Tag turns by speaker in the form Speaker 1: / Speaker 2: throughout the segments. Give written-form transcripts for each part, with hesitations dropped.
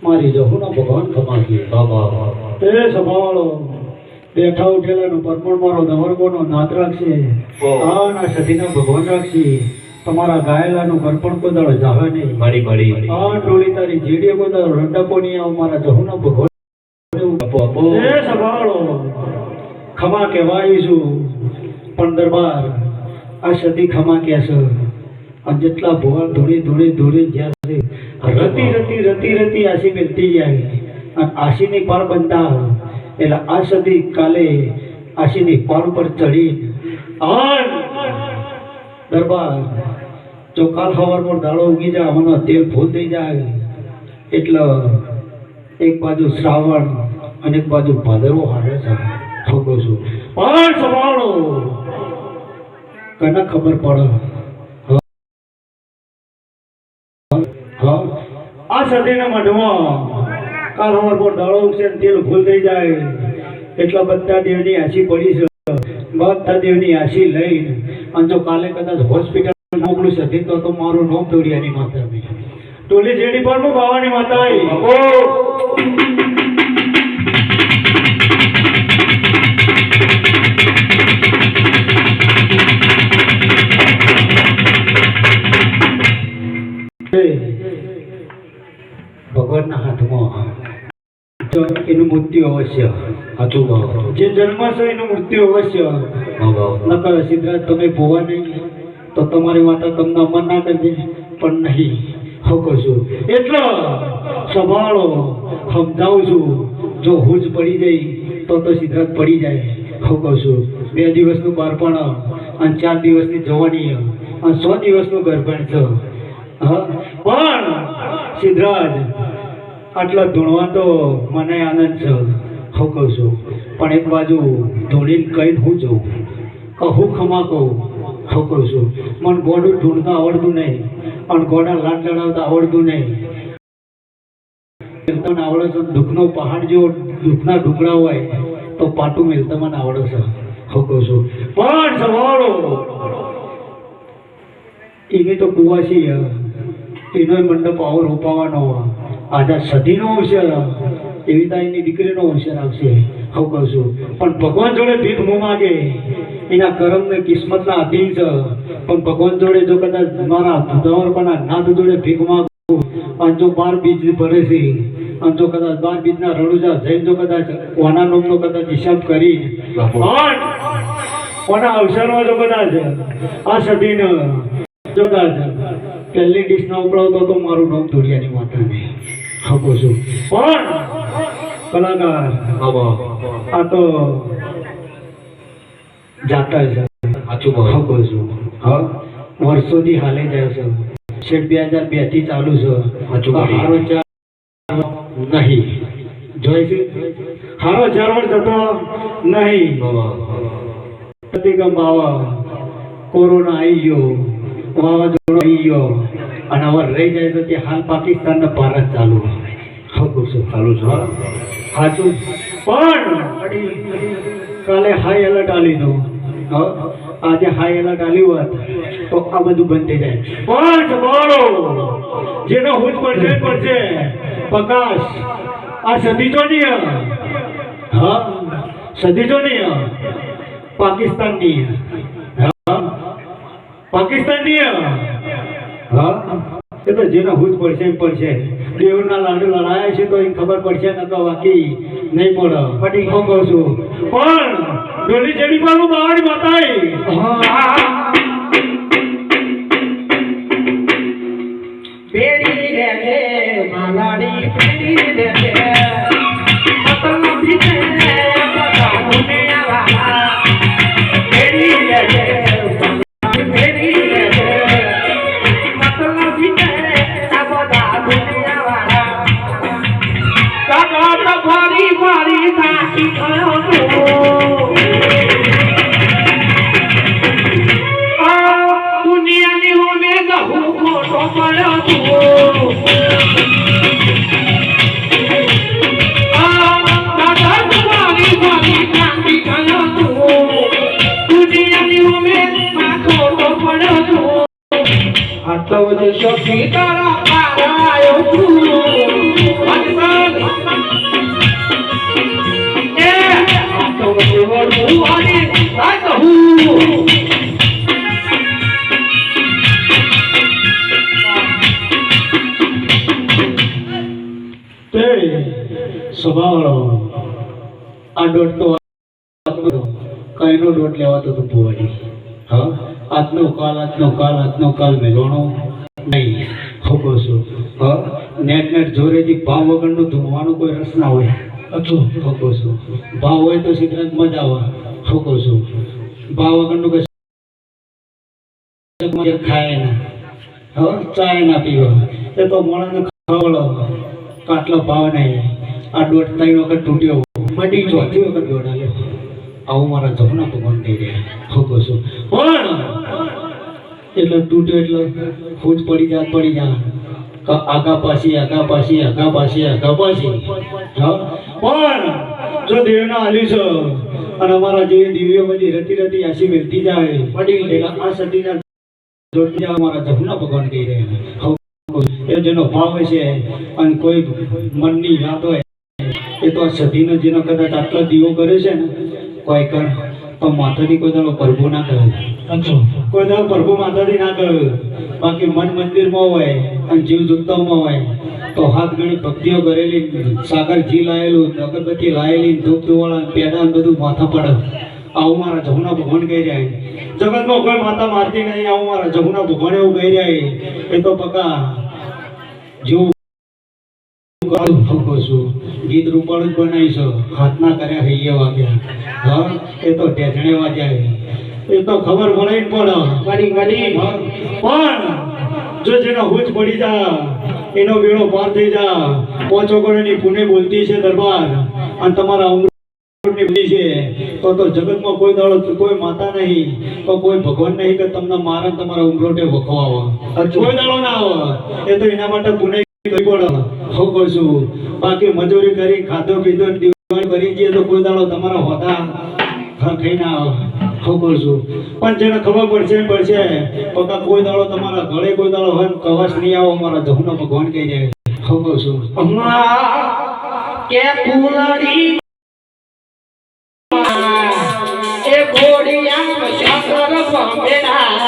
Speaker 1: મારી જહુના ભગવાન ખમાકી બાબા એ સભાવાળો બેઠા ઉઠેલાનો પરમણ મારો દવરગોનો નાત રાખશે આના સતીના ભગવાન રાખશે તમારા ગાયેલાનું કરપણ કોદાળો જાવે નહીં
Speaker 2: મારી મારી
Speaker 1: આ ટોળી તારી જીડીએ કોદાળો રંડાપો નહીં આવ મારા જહુના ભગવાન એ સભાવાળો ખમા કહેવાઈશું પણ દરબાર આ સતી ખમા કહેશે અને જેટલા ભોળ ધોળી જ્યાં રતી આશી મિલતી જાય અને આશીની પાર બનતા એટલે આ સદી કાલે આશીની પાર ઉપર ચડી દરબાર જો કાલ સવારમાં દાડો ઉગી જાય મને તેલ ફૂલ થઈ જાય એટલે એક બાજુ શ્રાવણ અને એક બાજુ ભાદરવો હારે છે ઠોકો છું પણ સવાળો કને ખબર પડે આ સદીના મઢમાં કાલ હવાર પર દાડો ઉગશે તેલ ફૂલ થઈ જાય એટલા બધા દેવની આશી પડી છે બધા દેવની આશી લઈને અને જો કાલે કદાચ હોસ્પિટલ મોકલું સદી તો મારું નોમ દોડિયાની માતા ટોલી જેડી પર બાવાની માતા ભગવાનના હાથમાં એનું મૃત્યુ અવશ્ય સાચું જે જન્મ છે એનું મૃત્યુ અવશ્ય નકર સિદ્ધરાજ તમે ભોવા નહીં તો તમારી માતા તમને અમર ના કરજે પણ નહીં હું કહું છું એટલો સંભાળો સમજાવું છું જો હુજ પડી જાય તો સિદ્ધરાજ પડી જાય હું કહું છું 2 દિવસનું બાળપણ અને 4 દિવસની જવાની અને 100 દિવસનું ગર્ભણ છે પણ સિદ્ધરાજ આટલા ધૂણવા તો મને આનંદ છે હું કહું છું પણ એક બાજુ ધૂણીને કહીને હું જોઉં હું ખમા કહું હું કહું છું મને ગોડું ધૂણતા આવડતું નહીં અને ગોડા લાડ લડાવતા આવડતું નહીં તને આવડે છે દુઃખનો પહાડ જેવો દુઃખના ઢુકડા હોય તો પાટું મેલતા મને આવડે છે હું કહું છું પણ સવાળો એની તો કુવાસી એનો મંડપ આવો રોપાવાનો આજે સદીનો અવસર એવી તો એની દીકરીનો અવસર આવશે હું કહું છું પણ ભગવાન જોડે ભીખ મોં માગે એના કર્મ ને કિસ્મતના અધીન છે પણ ભગવાન જોડે જો કદાચ મારા ધુધાવરપણા નાથ જોડે ભીખ માગું અને જો 12 બીજ ભરે છે અને જો કદાચ 12 બીજના રણુજા જઈને જો કદાચ કોના નોમનો કદાચ હિસાબ કરી કોના અવસરમાં જો કદાચ આ સદીને જો કદાચ પહેલી ડીશ ના ઉપડાવતો તો મારું નામ ધોડિયાની માતાને આપું છું પણ કલાકાર આ તો જાતા છે આપું છું હા વર્ષોથી હાલે જાય છે શેઠ 2002 થી ચાલુ છે હારો ચાર નહીં જોઈ છે હારો 4 વર્ષ થતો નહીં બાવા કોરોના આવી ગયો વાવાઝોડો આવી ગયો અને હવે રહી જાય તો તે હાલ પાકિસ્તાન ને ભારત ચાલુ ચાલુ છે સાચું પણ કાલે હાઈ એલર્ટ આલી દો આજે હાઈ એલર્ટ આલ્યું હોત તો આ બધું બંધ થઈ જાય પણ બોલો જેનો હુજ પડશે પ્રકાશ આ સદીજો નહીં હા સદીજો નહીં પાકિસ્તાનની હા પાકિસ્તાનની હા એ તો જેનો હુજ પડશે દેવના લાડુ લડાયા છે તો એ ખબર પડશે ન તો બાકી નહીં પડે પટી હું કહું છું પણ ડોલી ચડી પર બાવડી માતાઈ
Speaker 2: પેડી રે છે માલાડી પેડી રે છે મતલબ છે બધા દુનિયા પેડી રે છે પેડી રે છે મતલબ છે બધા દુનિયા કાકા તો ફરી સાચી થયો દુનિયાની હોમે ગહુ ખોટો પડ્યો આટલો બધો શોખી તારા પારાયો તું આટલો બધો વળવું અને કહું
Speaker 1: તે સ્વભાવવાળો આ દોટ તો કઈનો દોટ લેવાતો તો ભુવાજી હા આજનો કાલ મેળવાનો નહીં ખોખો છું હા નેટ જોરેથી ભાવ વગરનું ધૂમવાનું કોઈ રસ ના હોય ખોખો છું ભાવ હોય તો સિદ્ધાંત મજા આવે ખોખો છું ભાવ વગરનું કઈ ખાય ના હા ચાય ના પીવા એ તો મોણાને ખવડો કાટલો ભાવ નહીં આ દોઢ 3 વખત તૂટ્યો મટી ચોથી વખત દોઢ આવ્યો આવું મારા જમના ભગવાન થઈ રહ્યા ખોખો છું પણ એટલે તૂટ્યો એટલે ફૂજ પડી જા આગા પાછી હા પણ જો દેવના આલી છે અને અમારા જેવી દિવ્યો બધી રતી આશી મેળતી જાય પડી એટલે આ સતીના જોતી અમારા જમના ભગવાન કહી રહ્યા એ જેનો ભાવ છે અને કોઈ મનની વાત હોય એ તો આ સતીનો જેનો કદાચ આટલો દીવો કરે છે ને કોઈ કર તો માતાજી કોઈ દાડો પ્રભુ ના કહે કોઈ દાડો પ્રભુ માતાજી ના કહે બાકી મન મંદિરમાં હોય અને જીવ જુત્તામાં હોય તો હાથ ગણી ભક્તિઓ કરેલી સાગર ઘી લાયેલું અગરબત્તી લાયેલી ધૂપ ધુવાળા પેડા બધું માથા પડે આવું મારા જમુના ભગવાન કહી જાય જગતમાં કોઈ માતા મારતી નહીં આવું મારા જમુના ભગવાન એવું કહી જાય એ તો પકા જેવું છું ગીત રૂપાળું જ બનાવીશું હાથના કર્યા હૈયે વાગ્યા હા એ તો ઢેચણે વાગ્યા એ તો ખબર પડે પણ જો જેનો હુજ પડી જા એનો વેળો પાર થઈ જા પોચો ગણની પુણે બોલતી છે દરબાર અને તમારા ઉંગરની બોલી છે તો જગતમાં કોઈ દાડો કોઈ માતા નહીં તો કોઈ ભગવાન નહીં કે તમને મારા તમારા ઉંગરોટે વખવાવા કોઈ દાડો ના આવે એ તો એના માટે પુણે બાકી મજૂરી કરી ખાધો પીધો દિવાળી કરી જઈએ તો કોઈ દાડો તમારા હોતા ઘર ખાઈને આવે ખબર છું પણ જેને ખબર પડશે પકા કોઈ દાડો તમારા ગળે કોઈ દાડો હોય કવાશ નહીં આવો મારા જહુના ભગવાન કહી જાય ખબર છું
Speaker 2: કે ફૂલડી એ ઘોડિયા શાસ્ત્ર બોમ્બેના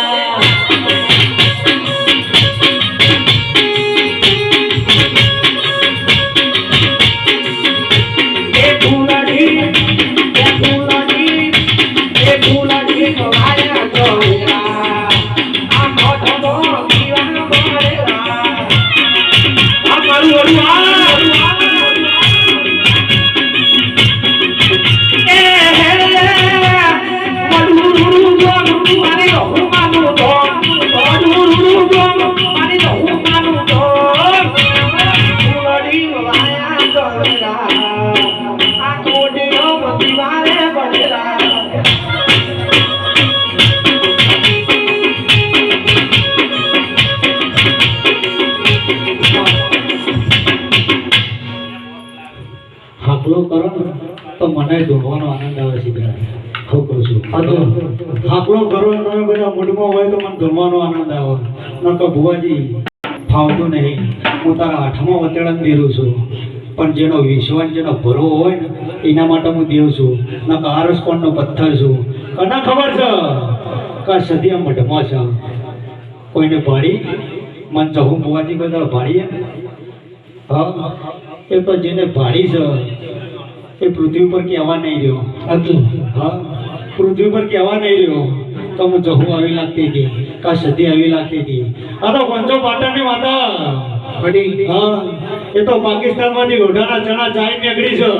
Speaker 1: તો મને જોવાનો આનંદ આવે છે ખૂબ છું હાકલો કરો તમે બધા મૂડમાં હોય તો મને જમવાનો આનંદ આવે ન તો ભુવાજી ફાવતું નહીં. હું તારા આઠમા વતેડા દેરું છું, પણ જેનો વિશ્વાસ જેનો ભરો હોય ને એના માટે હું દેવ છું. ના આરસ કોણનો પથ્થર છું. કના ખબર છે કા સદિયા મઢમાં છે કોઈને ભાડી મન ચહું બુવાજી કોઈ દાડો ભાડીએ. હા, એ તો જેને ભાડી છે એ પૃથ્વી પર કહેવા નહીં રહ્યો હતું. હા, પૃથ્વી પર કહેવા નહીં રહ્યો તો હું જહું આવી લાગતી હતી, કા સદી આવી લાગતી હતી. આ તો પંચો પાટણની માતા. હા, એ તો પાકિસ્તાનમાંથી લોઢાના ચણા ચાઈ નીકળી છે.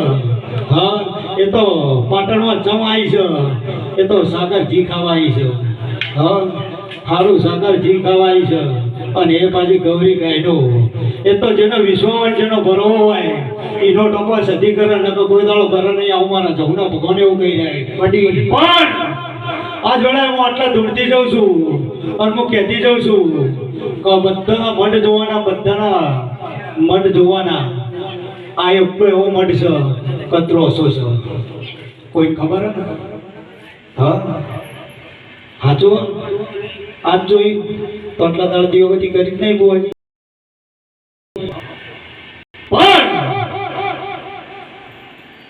Speaker 1: હા, એ તો પાટણમાં જમ આવી છે. એ તો સાગર ઘી ખાવા આવી છે. હા, સારું સાગર ઘી ખાવા આવી છે. અને એ પાછી ગૌરી ગાયનો. એ તો જેનો વિશ્વાસ જેનો ભરો હોય એનો ટકો સદી કરે ને તો કોઈ દાડો કરે નહીં. આવું મારા જહુના ભગવાન એવું કહી જાય. પણ આ જોડે હું આટલા દૂરથી જાઉં છું અને હું કહેતી જાઉં છું કે બધાના મઢ જોવાના, બધાના મઢ જોવાના. આ એકલો એવો મઢ છે કતરો ઓછો છે. કોઈ ખબર હે? હા, હાચું આજ જોઈ તો આટલા દાળ દીવાબત્તી કરી જ નહીં બુવાજી. પણ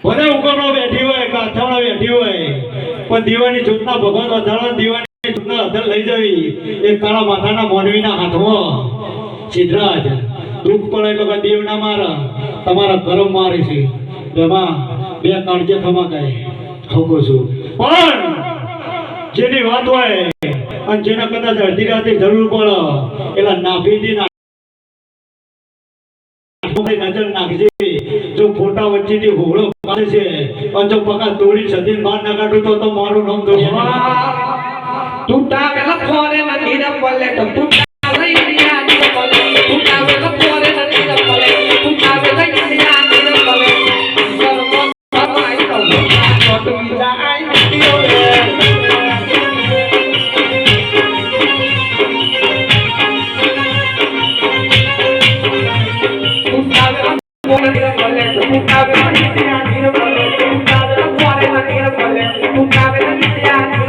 Speaker 1: ભલે ઉગમણો બેઠી હોય કે અથાણા બેઠી હોય, પણ દીવાની જૂથના ભગવાન વધારવા દીવાની જૂથના અધર લઈ જવી એ કાળા માથાના મોનવીના હાથમાં. સિદ્ધરાજ દુઃખ પડે તો કે દેવ ના મારા, તમારા કરમ મારે છે. એમાં બે કાળજે થમાકાય હકો છું. પણ જેની વાત હોય અને જેને કદાચ અડધી રાતે જરૂર પડે એલા નાભીથી નજર નાખજે. જો ફોટા વચ્ચેથી હોળો કાઢે છે અને જો પગા તોડી સદી બહાર ના કાઢું તો મારું નામ
Speaker 2: તૂટા વેલા ફોરે નથી ને પલે તો તૂટા વેલા ઇન્ડિયા ની પલે તૂટા વેલા ફોરે નથી ને પલે તૂટા વેલા ઇન્ડિયા ની પલે સર્વ સમાઈ તો મોટું જાય નીઓ રે તૂટા વેલા ફોરે નથી પલે તૂટા વેલા ઇન્ડિયા ની પલે તૂટા વેલા ફોરે નથી ને પલે તૂટા વેલા ઇન્ડિયા ની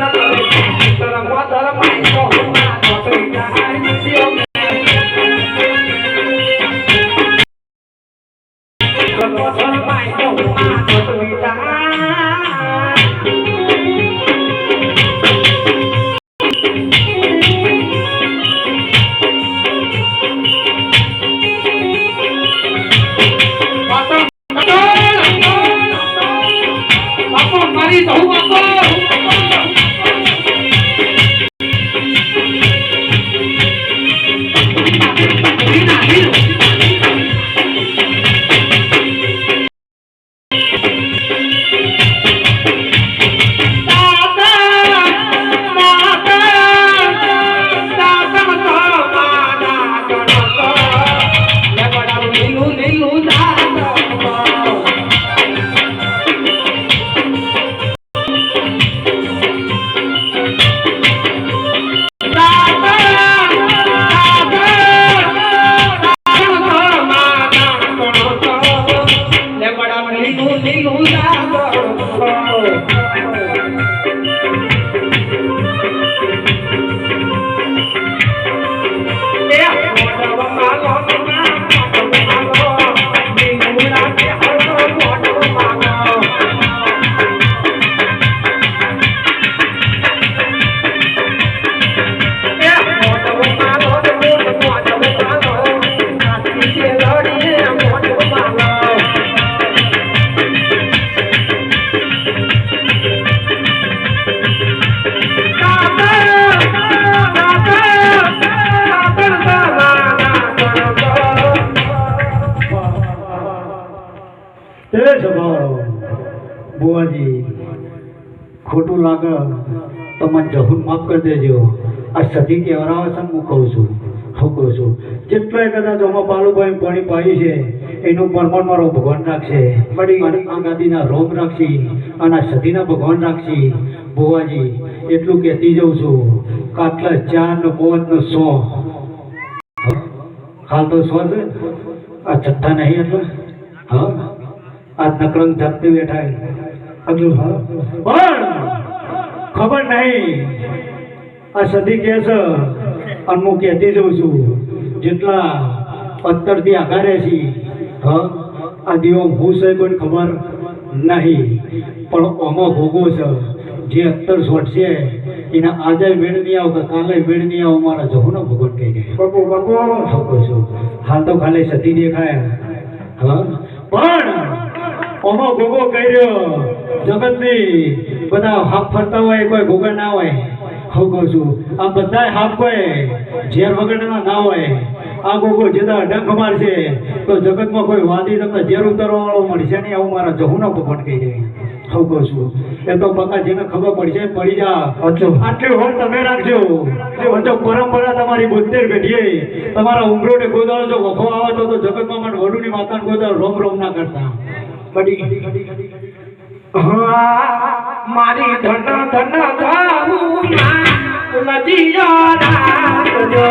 Speaker 1: બુવાજી ખોટું લાગે તો મને જહુન માફ કરી દેજો. આ સદી કહેવરાવે છે હું કહું છું. જેટલાય કદાચ આમાં પાલુભાઈ પાણી પાઈ છે એનું પરમાણ મારો ભગવાન રાખશે. અને આ ગાદીના રોગ રાખશે અને આ સદીના ભગવાન રાખશે. બુવાજી એટલું કહેતી જઉં છું કે આટલા 4 ને 5 ને 100 હાલ તો 100 છે. આ છઠ્ઠા નહીં એટલે હા આ નકરંગ જાતથી બેઠા હજુ. હા, પણ ખબર નહીં આ સદી કહે છે અને હું કહેતી જઉં છું જેટલા અત્તરથી આઘારે છી આ દીવો હું છે કોઈને ખબર નહીં પણ ઓમો ભોગવો છે જે અત્તર છોડશે એના આજે મેળ નહીં આવ કે કાલે મેળ નહીં આવ મારા જહુનો ભગવાન કહી જાય બાપુ બાપુ છું હાલ તો ખાલી સતી દેખાય પણ ઓમો ભોગવો કર્યો જગતની બધા હાફ ફરતા હોય કોઈ ભોગા ના હોય હું કહું છું આ બધા હાફ કોઈ ઝેર વગરના ના હોય આ ગોગો જેદા ડંખ મારશે તો જગતમાં કોઈ વાદી તમને ઝેર ઉતારવા વાળો મળશે નહીં આવું મારા જહુનો ભગવાન કહી દે હું કહું છું એ તો બકા જેને ખબર પડશે પડી જા આટલી હોડ તમે રાખજો જો પરંપરા તમારી 72 પેઢીએ તમારા ઉમરોને ગોદાળો જો વખો આવે તો જગતમાં મને વડુની માતાને ગોદાળો રોમ રોમ ના કરતા બડી
Speaker 2: મારી ધન ધન જાવું ના નદીયા રાખજો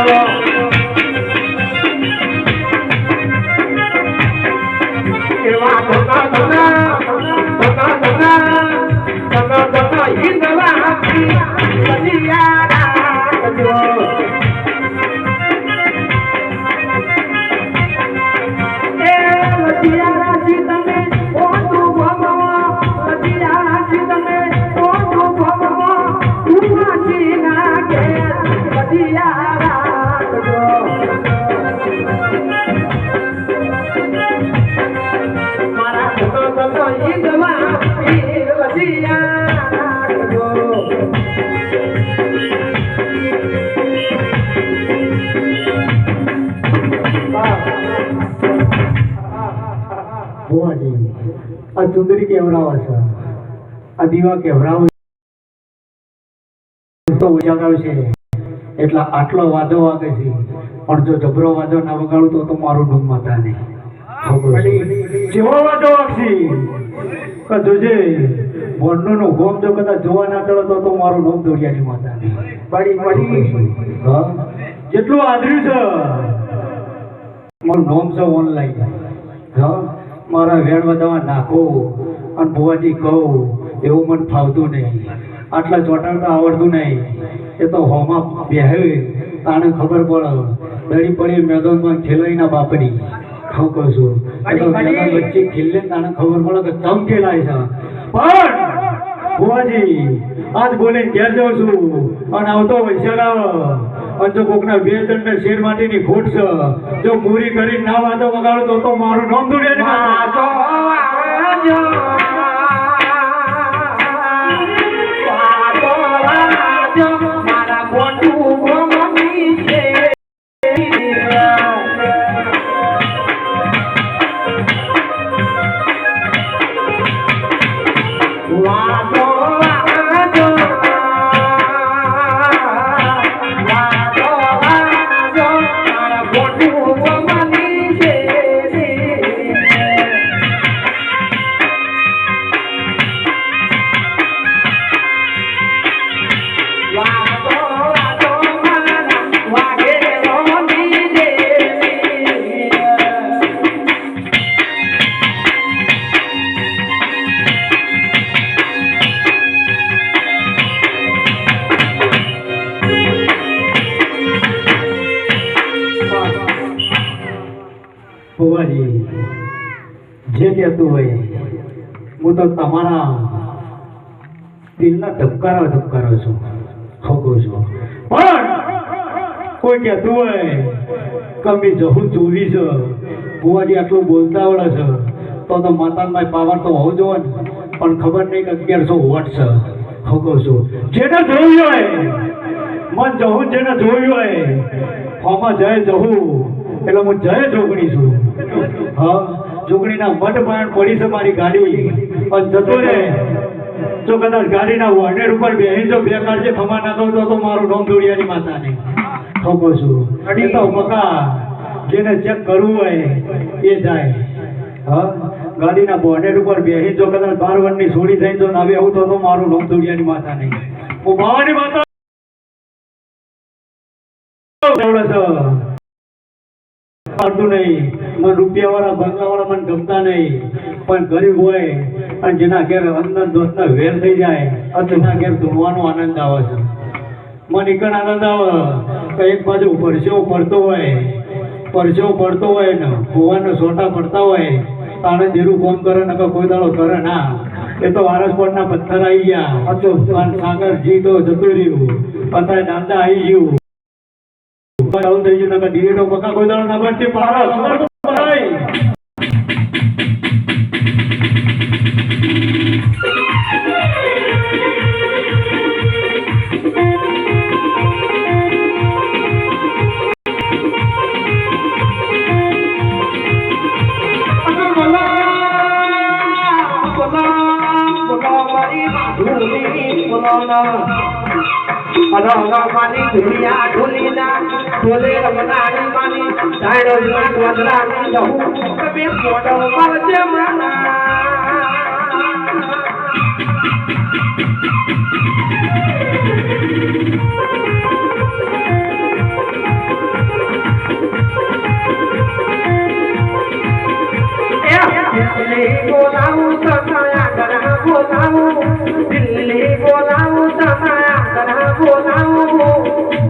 Speaker 2: એવા ધન ધન હિંદવા નદીયા રાખજો એ નદીયા રાખી તમે ઓટું ભમવા નદીયા રાખી તમે ઓટું ભમવા ઉમાજી ના કે નદીયા રાખજો મારા ધનો હિંદવા નદીયા રાખજો
Speaker 1: ભુવાજી આ ચુંદડી કેવરાવા છે આ દીવા કેવરાવ તો ઉજાગાવશે એટલે આટલો વાદો વાગે છે પણ જો જબરો વાદો ના વગાડું તો મારું ડૂમ માતા નહીં જેવો વાદો વાગશે કે જોજે મોરનું ગોમ જો કદાચ જોવા ના ચડો તો મારું નામ દોડિયાની માતા નહીં પડી જેટલું આદર્યું છે મારું નામ છે ઓનલાઈન મારા વેણ વધાવા નાખો અને ભુવાજી કહું એવું મને ફાવતું નહીં આટલા ચોટાડતા આવડતું નહીં એ તો હોમાં બેહે તાને ખબર પડે દડી પડી મેદાનમાં ખેલાઈના બાપડી હું કહું છું વચ્ચે ખેલે તાને ખબર પડે કે તમ ખેલાય છે પણ ભુવાજી આજ બોલીને ઘેર જાઉં છું અને આવતો વૈશાખ આવે અને જો કોકના 2 જણને શેર માટેની ખોટ છે જો પૂરી કરી ના વાદો વગાડો તો મારું નામ દોડે
Speaker 2: મારા ગોઠું ગમની છે વાદો વાદો
Speaker 1: ભુવાજી જે કહેતું હોય હું તો તમારા દિલના ધબકારો છું ખોગું છું પણ કોઈ કહેતું હોય કે અમે જહું ચોરી છે ભુવાજી આટલું બોલતા આવડે છે તો માતામાં પાવર તો હોવો જોઈએ ને પણ ખબર નહીં કે 1100 વોટ છે ખોગું છું જેને જોયું હોય મન જહું જેને જોયું હોય હોમાં જય જહું એટલે હું જય જોગણી છું જોગણીના મઢ પાણ પડી છે મારી ગાડી પણ જતો રે જો કદાચ ગાડીના વોર્નેર ઉપર બેહી જો બે કાળજે ખમા ના કહું તો મારું નામ દોડિયાની માતા નહીં ઠોકો છું એ તો બકા જેને ચેક કરવું હોય એ જાય ગાડીના બોનેટ ઉપર બેહી જો કદાચ 12 વર્ષની છોડી થઈ જો નાવે આવું તો મારું નામ દોડિયાની માતા નહીં હું બાવાની માતા નહીં મને રૂપિયાવાળા બંગલાવાળા મને ગમતા નહીં પણ ગરીબ હોય અને જેના ઘેર અંદર દોસ્તના વેર થઈ જાય તેના ઘેર ધૂણવાનો આનંદ આવે છે મને એકણ આનંદ આવે તો એક બાજુ પરસેવો પડતો હોય પરસો પડતો હોય ને ભુવાનો સોટા પડતા હોય તાણે દેરું ફોન કરે નકર કોઈ દાડો કરે ના. એ તો વારસપોટના પથ્થર આવી ગયા. અને સાગરજી તો જતું રહ્યું. પતાય દાદા આવી ગયું. આવું થઈ ગયું નકર ડિરેટો પકા કોઈ દાડો ના બનતી પારસ.
Speaker 2: પાણી ધુલિયા ઢોલીના ઢોલે રમનાની પાણી ધાયડો નાક વદરાની લહુ કબે મોડો મરજે માના દિલ્હી બોલાવું તમાયા ઘણા બોલાવું દિલ્હી બોલાવું તમાયા ઘણા બોલાવું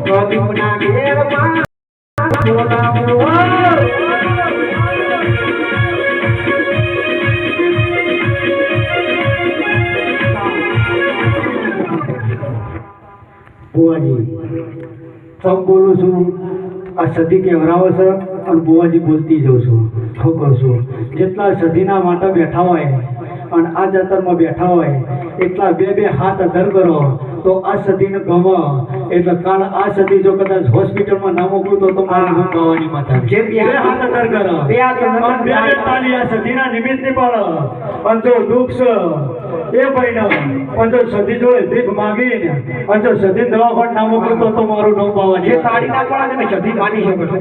Speaker 2: ગરીબના ઘેરમાં બોલાવું.
Speaker 1: બુવાજી સૌ બોલું છું. આ સદી કેવરાવો છે અને બુવાજી બોલતી જઉં છું. શું કરશું? જેટલા સદીના માટે બેઠા હોય અને આ જતરમાં બેઠા હોય એટલા બે બે હાથ અધર કરો તો આ સદીને ગમો. એટલે કાલ આ સદી જો કદાચ હોસ્પિટલમાં ના મોકલું તો તમારી હું ગાવાની માતા
Speaker 2: જે
Speaker 1: બે હાથ અધર કરો.
Speaker 2: બે હાથ અધર
Speaker 1: અને બે બે તાળી આ સદીના નિમિત્તની પાડો. અને જો દુઃખ છે એ ભાઈને અને જો સદી જોડે ભીખ માગીને અને જો સદી દવાખાને ના મોકલું તો તમારું નામ ગાવાની.
Speaker 2: જે તાળી ના પડે તમે જલ્દી માની શકો છો.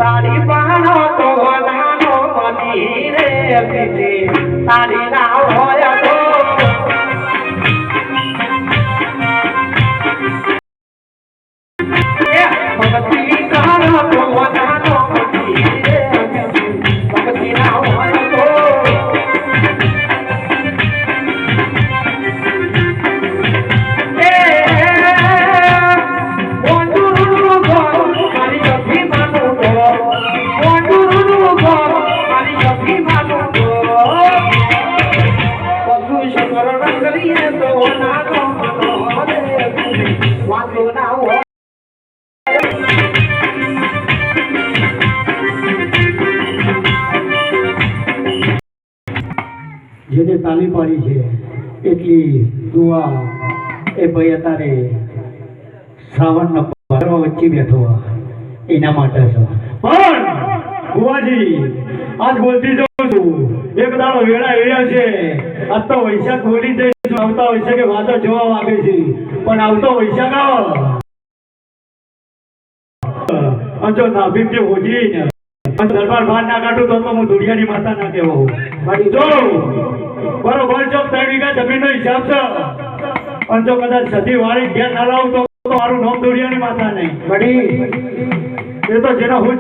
Speaker 2: તાળી બહાનો તો બનાનો મની રે બીજી તાળી ના હોય તો ભગતી તારો તો બનાનો મની રે ભગતી ના હોય તો
Speaker 1: જેને તાલી પાડી છે એટલી દુઆ એ ભાઈ અત્યારે શ્રાવણના પર્વ વચ્ચે બેઠો એના માટે છે. પણ બુવાજી આજ બોલતી જાઉં છું. એક દાડો વેળા એળ્યા છે. આજ તો વૈશાખ બોલી જઈશું. આવતા વૈશાખે વાતો જોવા માંગે છે. પણ આવતો વૈશાખ આવો અને જો નાભિક જે હોજી ને દરબાર બહાર ના કાઢું તો હું દુનિયાની માતા ના કહેવો. જો બરોબર જો 3 વીઘા જમીનનો હિસાબ છે અને જો કદાચ સદી વાળી ધ્યાન ના લાવું તો મારું નામ દુનિયાની માતા નહીં. એ તો જેના હું